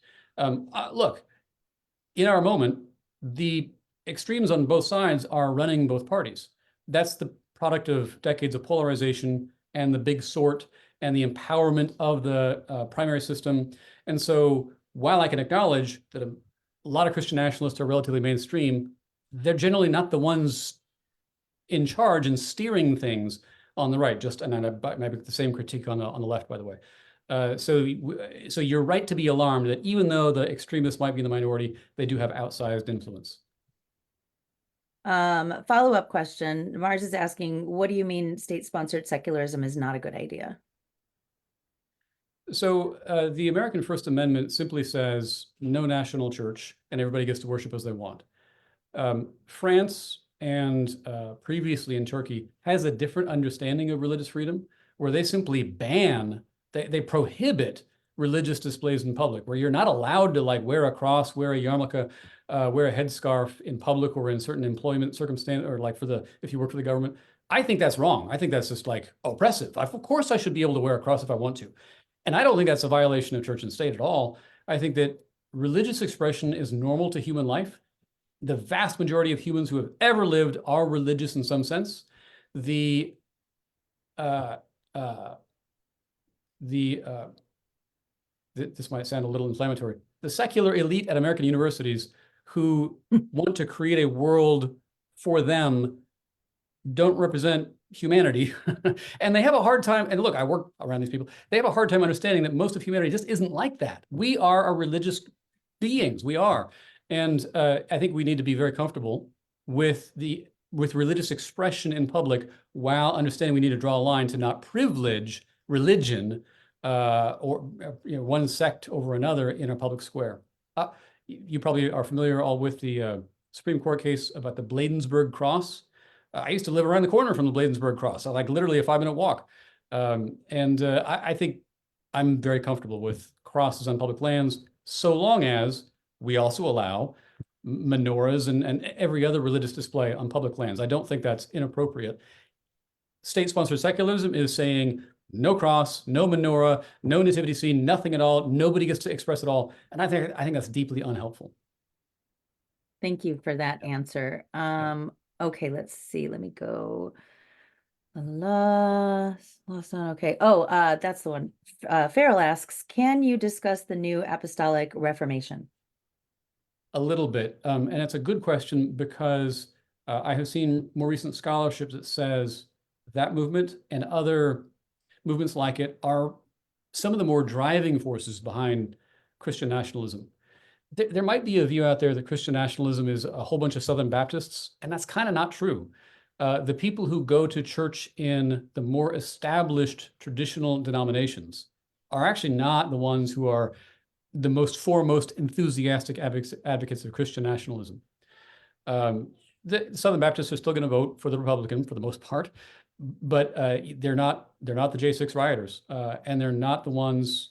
Look, in our moment, the extremes on both sides are running both parties. That's the product of decades of polarization and the big sort and the empowerment of the primary system. And so while I can acknowledge that a lot of Christian nationalists are relatively mainstream, they're generally not the ones in charge and steering things on the right. And I make the same critique on the left, by the way. So you're right to be alarmed that even though the extremists might be in the minority, they do have outsized influence. Follow-up question. Mars is asking, what do you mean state-sponsored secularism is not a good idea? So the American First Amendment simply says no national church and everybody gets to worship as they want. France and previously in Turkey has a different understanding of religious freedom where they simply they prohibit religious displays in public, where you're not allowed to like wear a cross, wear a yarmulke, wear a headscarf in public or in certain employment circumstance, or like if you work for the government. I think that's wrong. I think that's just like oppressive. Of course I should be able to wear a cross if I want to. And I don't think that's a violation of church and state at all. I think that religious expression is normal to human life. The vast majority of humans who have ever lived are religious in some sense. The this might sound a little inflammatory, the secular elite at American universities who want to create a world for them don't represent humanity. And they have a hard time, and look, I work around these people, they have a hard time understanding that most of humanity just isn't like that. We are a religious beings, we are. And I think we need to be very comfortable with religious expression in public, while understanding we need to draw a line to not privilege religion or one sect over another in a public square. You probably are familiar all with the Supreme Court case about the Bladensburg Cross. I used to live around the corner from the Bladensburg Cross, like literally a 5-minute walk. I think I'm very comfortable with crosses on public lands, so long as we also allow menorahs and every other religious display on public lands. I don't think that's inappropriate. State-sponsored secularism is saying no cross, no menorah, no nativity scene, nothing at all. Nobody gets to express it all. And I think that's deeply unhelpful. Thank you for that answer. Okay, let's see. Let me go. Last one. Okay. Oh, that's the one. Farrell asks, can you discuss the New Apostolic Reformation? A little bit. And it's a good question, because I have seen more recent scholarship that says that movement and other movements like it are some of the more driving forces behind Christian nationalism. There might be a view out there that Christian nationalism is a whole bunch of Southern Baptists, and that's kind of not true. The people who go to church in the more established traditional denominations are actually not the ones who are the foremost enthusiastic advocates of Christian nationalism. The Southern Baptists are still going to vote for the Republican for the most part, but they're not the J6 rioters, and they're not the ones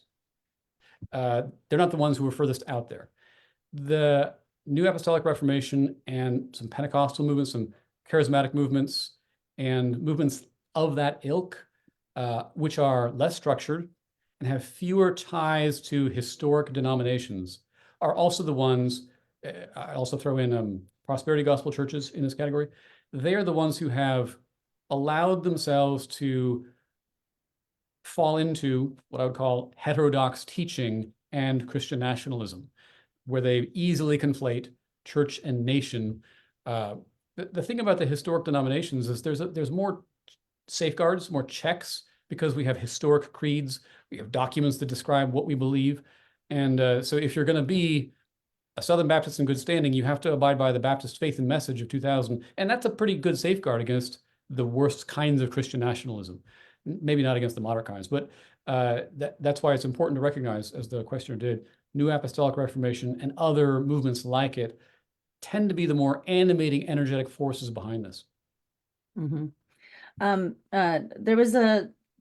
who are furthest out there. The New Apostolic Reformation and some Pentecostal movements, some charismatic movements, and movements of that ilk, which are less structured and have fewer ties to historic denominations, are also the ones. I also throw in prosperity gospel churches in this category. They are the ones who have allowed themselves to fall into what I would call heterodox teaching and Christian nationalism, where they easily conflate church and nation. The thing about the historic denominations is there's more safeguards, more checks, because we have historic creeds, we have documents that describe what we believe. And so if you're going to be a Southern Baptist in good standing, you have to abide by the Baptist Faith and Message of 2000. And that's a pretty good safeguard against the worst kinds of Christian nationalism. Maybe not against the moderate kinds, but that's why it's important to recognize, as the questioner did, New Apostolic Reformation and other movements like it tend to be the more animating, energetic forces behind this. Mm-hmm. There was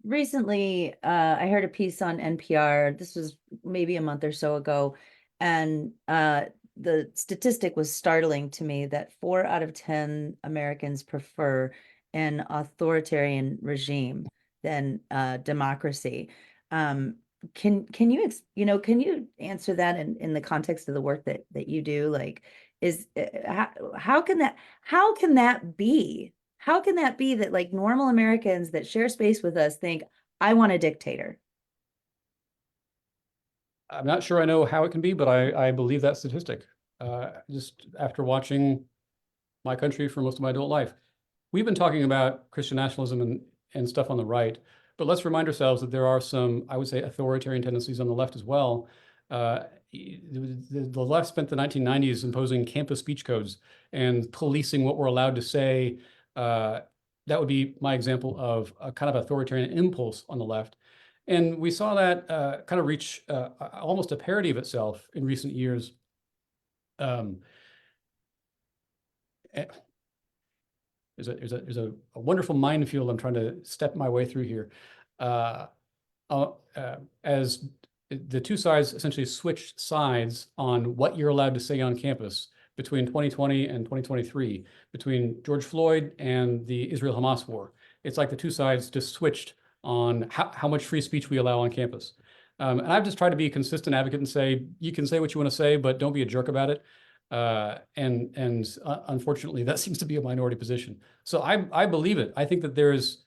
recently, I heard a piece on NPR. This was maybe a month or so ago, and the statistic was startling to me that 4 out of 10 Americans prefer an authoritarian regime than democracy. Can you answer that in the context of the work that you do? Like, how can that be? How can that be that, like, normal Americans that share space with us think, I want a dictator? I'm not sure I know how it can be, but I believe that statistic. Just after watching my country for most of my adult life. We've been talking about Christian nationalism and stuff on the right, but let's remind ourselves that there are some, I would say, authoritarian tendencies on the left as well. The left spent the 1990s imposing campus speech codes and policing what we're allowed to say. That would be my example of a kind of authoritarian impulse on the left. And we saw that kind of reach almost a parody of itself in recent years. There's a wonderful minefield I'm trying to step my way through here. As the two sides essentially switched sides on what you're allowed to say on campus between 2020 and 2023, between George Floyd and the Israel-Hamas war. It's like the two sides just switched on how much free speech we allow on campus. And I've just tried to be a consistent advocate and say, you can say what you want to say, but don't be a jerk about it. Unfortunately, that seems to be a minority position. So I believe it. I think that there's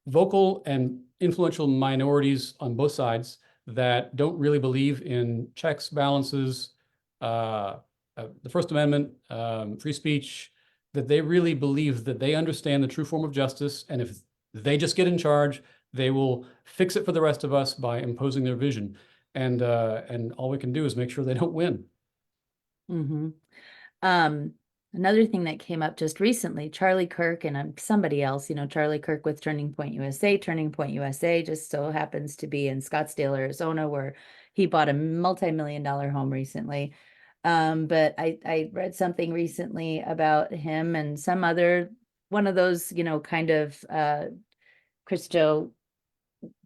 vocal and influential minorities on both sides that don't really believe in checks, balances, the First Amendment, free speech, that they really believe that they understand the true form of justice, and if they just get in charge, they will fix it for the rest of us by imposing their vision. And all we can do is make sure they don't win. Mm-hmm. Another thing that came up just recently, Charlie Kirk and somebody else, Charlie Kirk with Turning Point USA. Turning Point USA just so happens to be in Scottsdale, Arizona, where he bought a multi-million-dollar home recently. But I read something recently about him and some other one of those, kind of Christo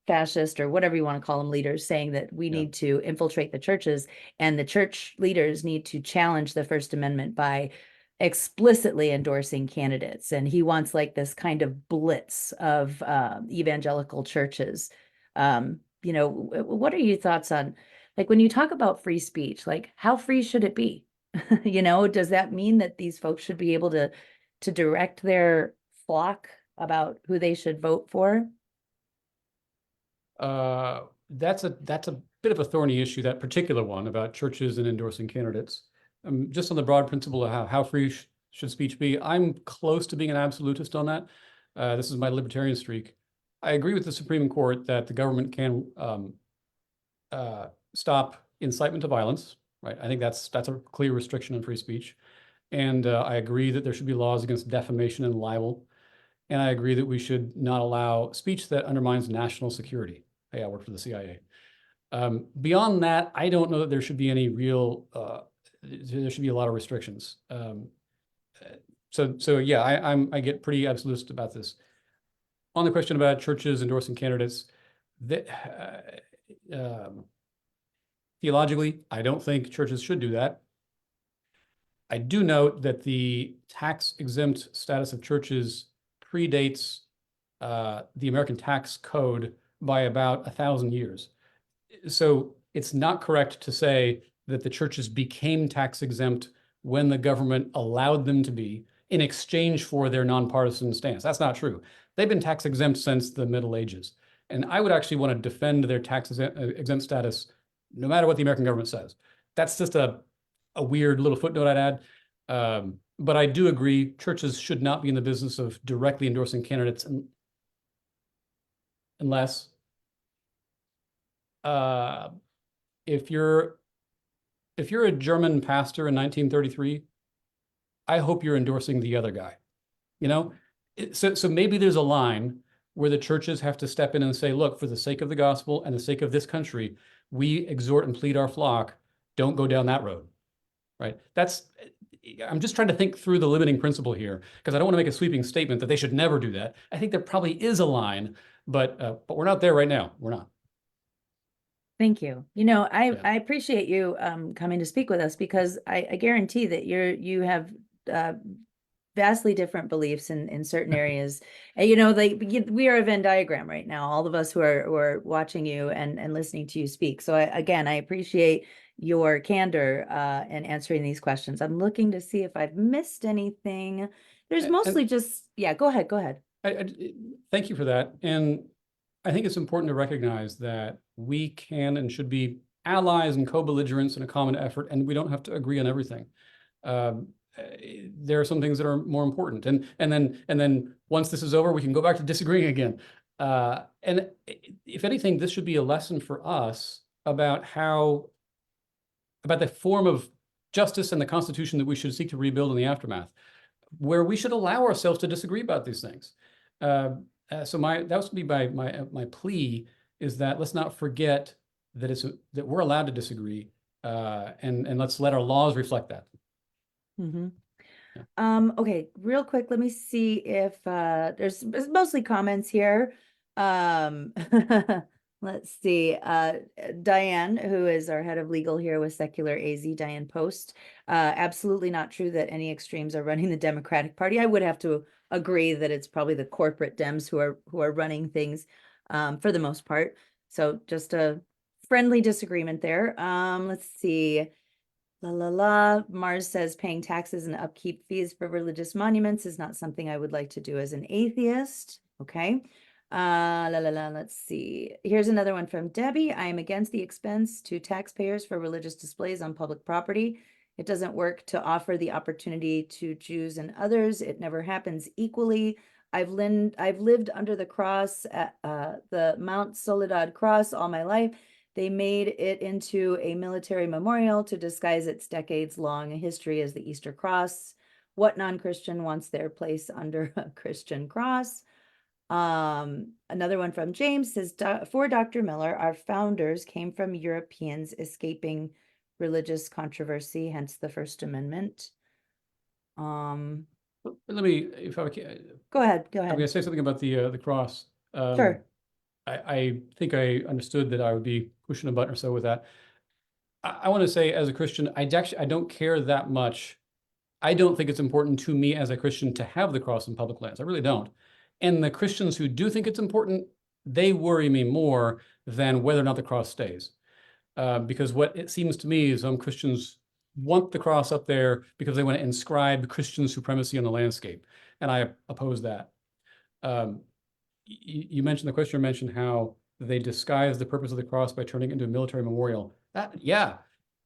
fascist or whatever you want to call them leaders saying that we need to infiltrate the churches, and the church leaders need to challenge the First Amendment by explicitly endorsing candidates. And he wants like this kind of blitz of evangelical churches. What are your thoughts on, like, when you talk about free speech, like how free should it be? Does that mean that these folks should be able to direct their flock about who they should vote for? That's a bit of a thorny issue, that particular one about churches and endorsing candidates. Just on the broad principle of how free should speech be, I'm close to being an absolutist on that. This is my libertarian streak. I agree with the Supreme Court that the government can stop incitement to violence, right? I think that's a clear restriction on free speech. And I agree that there should be laws against defamation and libel. And I agree that we should not allow speech that undermines national security. Hey, I work for the CIA. Beyond that, I don't know that there should be any real, there should be a lot of restrictions. So yeah, I get pretty absolutist about this. On the question about churches endorsing candidates, theologically, I don't think churches should do that. I do note that the tax-exempt status of churches predates the American tax code by about 1,000 years. So it's not correct to say that the churches became tax exempt when the government allowed them to be in exchange for their nonpartisan stance. That's not true. They've been tax exempt since the Middle Ages. And I would actually want to defend their tax exempt status no matter what the American government says. That's just a weird little footnote I'd add. But I do agree churches should not be in the business of directly endorsing candidates unless if you're a German pastor in 1933, I hope you're endorsing the other guy. So maybe there's a line where the churches have to step in and say, look, for the sake of the gospel and the sake of this country, we exhort and plead our flock, don't go down that road, right? I'm just trying to think through the limiting principle here, because I don't want to make a sweeping statement that they should never do that. I think there probably is a line, but we're not there right now. We're not. Thank you. I appreciate you coming to speak with us, because I guarantee that you have vastly different beliefs in certain areas. And, we are a Venn diagram right now, all of us who are watching you and listening to you speak. So I appreciate your candor and answering these questions. I'm looking to see if I've missed anything. There's mostly go ahead. Thank you for that. And I think it's important to recognize that we can and should be allies and co-belligerents in a common effort, and we don't have to agree on everything. There are some things that are more important, and then once this is over, we can go back to disagreeing again. And if anything, this should be a lesson for us about the form of justice and the Constitution that we should seek to rebuild in the aftermath, where we should allow ourselves to disagree about these things. So that would be my plea, is that let's not forget that we're allowed to disagree, and let's let our laws reflect that. Mm-hmm. Yeah. Okay, real quick, let me see if there's mostly comments here. Let's see. Diane, who is our head of legal here with Secular AZ, Diane Post. Absolutely not true that any extremes are running the Democratic Party. I would have to agree that it's probably the corporate Dems who are running things for the most part. So just a friendly disagreement there. Let's see. Mars says paying taxes and upkeep fees for religious monuments is not something I would like to do as an atheist. Okay. Let's see. Here's another one from Debbie. I am against the expense to taxpayers for religious displays on public property. It doesn't work to offer the opportunity to Jews and others. It never happens equally. I've lived under the cross at the Mount Soledad cross all my life. They made it into a military memorial to disguise its decades-long history as the Easter Cross. What non-Christian wants their place under a Christian cross? Another one from James says, for Dr. Miller, our founders came from Europeans escaping religious controversy, hence the First Amendment. Let me, if I can, Go ahead. I'm going to say something about the cross. Sure. I think I understood that I would be pushing a button or so with that. I want to say, as a Christian, I don't care that much. I don't think it's important to me as a Christian to have the cross in public lands. I really don't. And the Christians who do think it's important, they worry me more than whether or not the cross stays. Because what it seems to me is some Christians want the cross up there because they want to inscribe Christian supremacy on the landscape. And I oppose that. You mentioned, the questioner mentioned how they disguise the purpose of the cross by turning it into a military memorial. Yeah,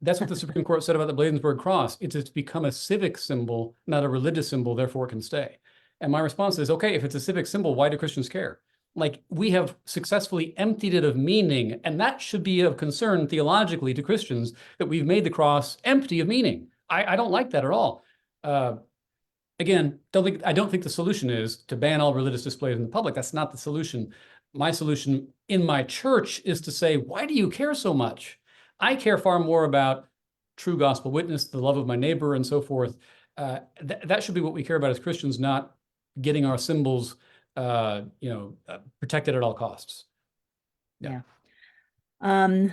that's what the Supreme Court said about the Bladensburg Cross. It's become a civic symbol, not a religious symbol, therefore it can stay. And my response is, okay, if it's a civic symbol, why do Christians care? Like, we have successfully emptied it of meaning, and that should be of concern theologically to Christians, that we've made the cross empty of meaning. I don't like that at all. Again, I don't think the solution is to ban all religious displays in the public. That's not the solution. My solution in my church is to say, why do you care so much? I care far more about true gospel witness, the love of my neighbor, and so forth. That should be what we care about as Christians, not getting our symbols protected at all costs. Yeah. All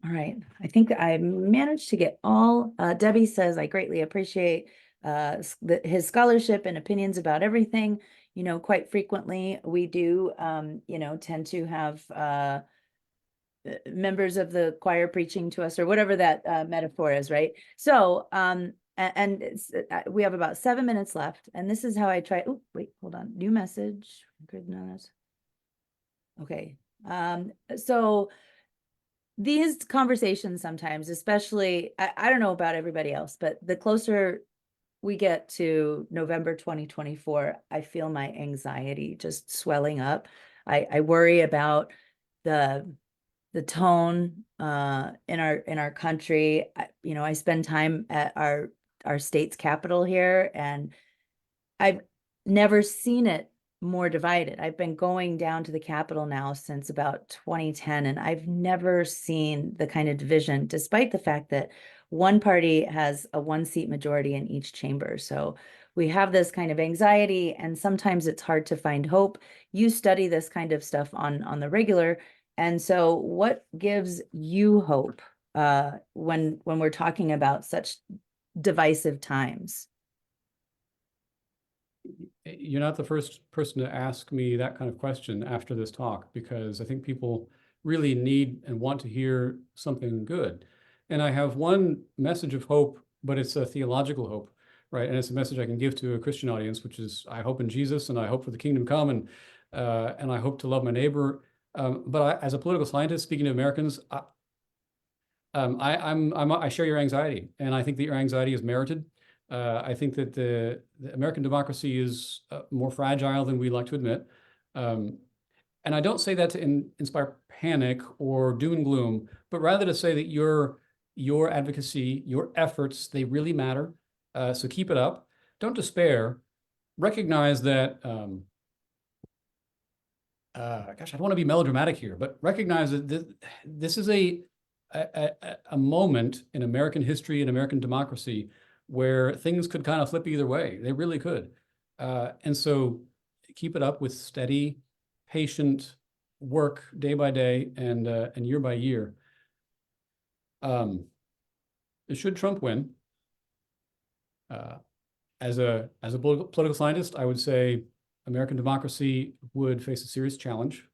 right. I think I managed to get all. Debbie says, I greatly appreciate his scholarship and opinions about everything. Quite frequently we do, tend to have members of the choir preaching to us, or whatever that metaphor is, right? So, we have about 7 minutes left, and this is how I try. Oh, wait, hold on. New message. Goodness. Okay. So these conversations sometimes, especially, I don't know about everybody else, but the closer we get to November 2024, I feel my anxiety just swelling up. I worry about the tone in our country. I spend time at our state's capital here, and I've never seen it more divided. I've been going down to the Capitol now since about 2010, and I've never seen the kind of division, despite the fact that one party has a 1-seat majority in each chamber. So we have this kind of anxiety, and sometimes it's hard to find hope. You study this kind of stuff on the regular. And so what gives you hope when we're talking about such divisive times? You're not the first person to ask me that kind of question after this talk, because I think people really need and want to hear something good. And I have one message of hope, but it's a theological hope, right? And it's a message I can give to a Christian audience, which is, I hope in Jesus, and I hope for the kingdom come, and I hope to love my neighbor. But as a political scientist, speaking to Americans, I share your anxiety, and I think that your anxiety is merited. I think that the American democracy is more fragile than we like to admit. And I don't say that to inspire panic or doom and gloom, but rather to say that your advocacy, your efforts, they really matter. So keep it up. Don't despair. Recognize that, gosh, I don't want to be melodramatic here, but recognize that this is a moment in American history and American democracy where things could kind of flip either way. They really could. And so keep it up with steady, patient work day by day and year by year. Should Trump win? As a political scientist, I would say American democracy would face a serious challenge.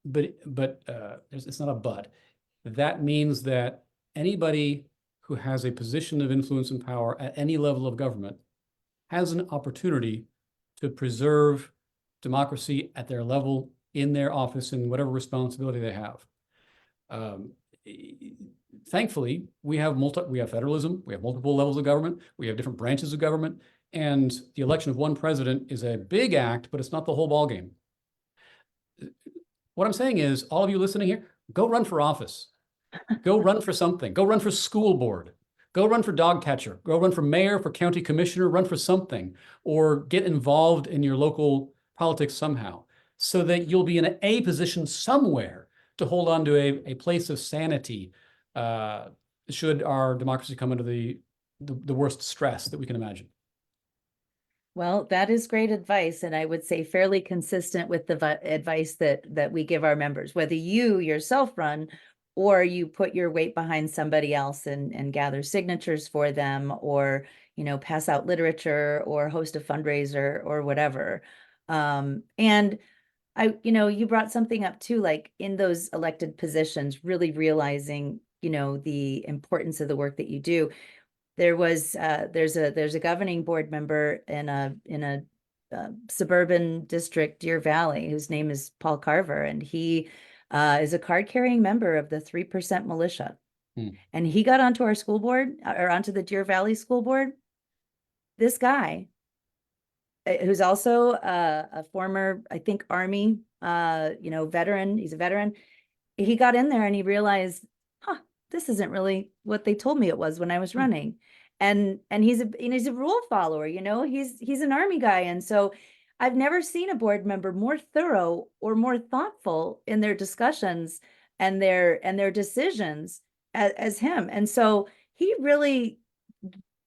But it's not a but. That means that anybody who has a position of influence and power at any level of government has an opportunity to preserve democracy at their level in their office and whatever responsibility they have. Thankfully, we have federalism, we have multiple levels of government, we have different branches of government, and the election of one president is a big act, but it's not the whole ballgame. What I'm saying is, all of you listening here, go run for office. Go run for something. Go run for school board. Go run for dog catcher. Go run for mayor, for county commissioner, run for something, or get involved in your local politics somehow, so that you'll be in a position somewhere to hold on to a place of sanity should our democracy come under the worst stress that we can imagine. Well, that is great advice, and I would say fairly consistent with the advice that we give our members, whether you yourself run or you put your weight behind somebody else and gather signatures for them, or pass out literature or host a fundraiser or whatever. And you brought something up too, like in those elected positions, really realizing the importance of the work that you do. There's a governing board member in a suburban district, Deer Valley, whose name is Paul Carver, and he is a card-carrying member of the 3% militia. And he got onto our school board, or onto the Deer Valley school board. This guy, who's also a former, I think, Army, veteran. He's a veteran. He got in there and he realized, this isn't really what they told me it was when I was running. And he's a rule follower, he's an Army guy. And so I've never seen a board member more thorough or more thoughtful in their discussions and their decisions as him. And so he really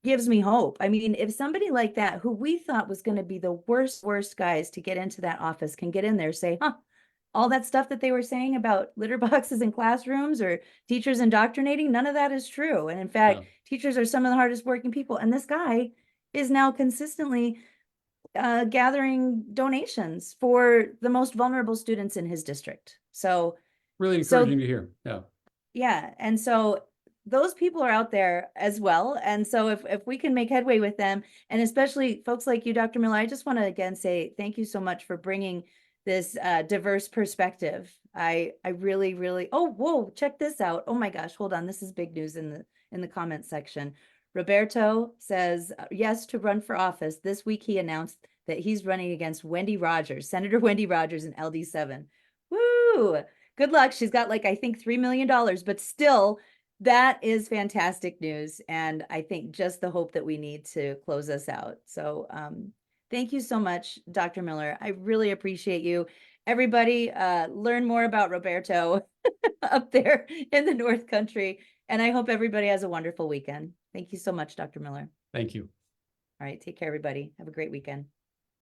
gives me hope. I mean, if somebody like that, who we thought was going to be the worst guys to get into that office, can get in there, say, all that stuff that they were saying about litter boxes in classrooms or teachers indoctrinating, none of that is true. And in fact, teachers are some of the hardest working people. And this guy is now consistently gathering donations for the most vulnerable students in his district. So really encouraging to hear. Yeah. And so those people are out there as well. And so if we can make headway with them, and especially folks like you, Dr. Miller, I just want to again say thank you so much for bringing this diverse perspective. I really, really, whoa, check this out. Oh my gosh, hold on. This is big news in the comments section. Roberto says yes to run for office. This week he announced that he's running against Wendy Rogers, Senator Wendy Rogers in LD7. Woo! Good luck. She's got I think $3 million, but still, that is fantastic news. And I think just the hope that we need to close us out. So thank you so much, Dr. Miller. I really appreciate you. Everybody, learn more about Roberto up there in the North Country. And I hope everybody has a wonderful weekend. Thank you so much, Dr. Miller. Thank you. All right. Take care, everybody. Have a great weekend.